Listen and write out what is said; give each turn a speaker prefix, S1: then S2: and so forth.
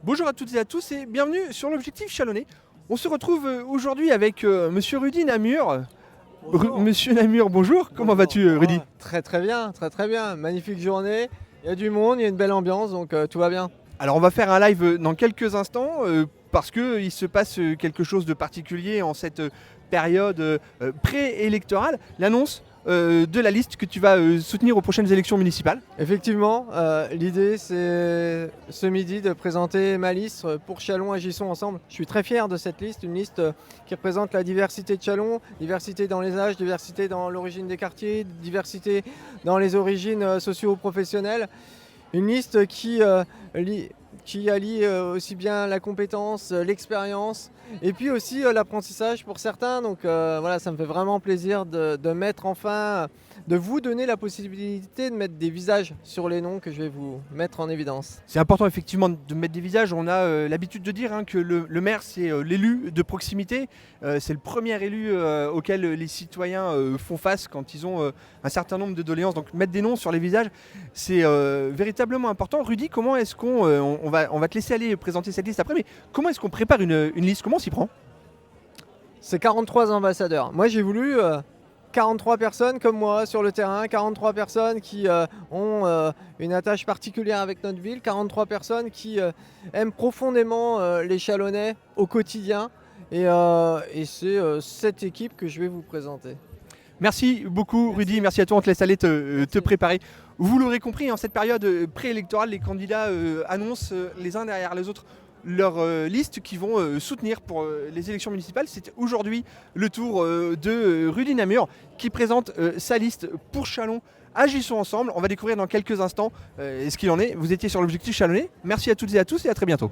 S1: Bonjour à toutes et à tous et bienvenue sur l'Objectif Chalonnais. On se retrouve aujourd'hui avec Monsieur Rudy Namur. Monsieur Namur, bonjour. Comment vas-tu, Rudy?
S2: Très très bien, très très bien. Magnifique journée. Il y a du monde, il y a une belle ambiance, donc tout va bien.
S1: Alors on va faire un live dans quelques instants parce qu'il se passe quelque chose de particulier en cette période préélectorale. L'annonce de la liste que tu vas soutenir aux prochaines élections municipales.
S2: Effectivement, l'idée c'est ce midi de présenter ma liste pour Châlons Agissons Ensemble. Je suis très fier de cette liste, une liste qui représente la diversité de Châlons, diversité dans les âges, diversité dans l'origine des quartiers, diversité dans les origines socio-professionnelles. Une liste qui allie aussi bien la compétence, l'expérience et puis aussi l'apprentissage pour certains. Donc voilà, ça me fait vraiment plaisir de mettre enfin, de vous donner la possibilité de mettre des visages sur les noms que je vais vous mettre en évidence.
S1: C'est important effectivement de mettre des visages. On a l'habitude de dire que le maire c'est l'élu de proximité. C'est le premier élu auquel les citoyens font face quand ils ont un certain nombre de doléances. Donc mettre des noms sur les visages, c'est véritablement important. Rudy, comment est-ce on va te laisser aller présenter cette liste après, mais comment est-ce qu'on prépare une liste? Comment on s'y prend?
S2: C'est 43 ambassadeurs. Moi j'ai voulu 43 personnes comme moi sur le terrain, 43 personnes qui ont une attache particulière avec notre ville, 43 personnes qui aiment profondément les Chalonnais au quotidien. Et c'est cette équipe que je vais vous présenter.
S1: Merci beaucoup Rudy, merci à toi, on te laisse aller te préparer. Vous l'aurez compris, en cette période préélectorale, les candidats annoncent les uns derrière les autres leur liste qu'ils vont soutenir pour les élections municipales. C'est aujourd'hui le tour de Rudy Namur qui présente sa liste pour Châlons. Agissons ensemble, on va découvrir dans quelques instants ce qu'il en est. Vous étiez sur l'Objectif Chalonnais. Merci à toutes et à tous et à très bientôt.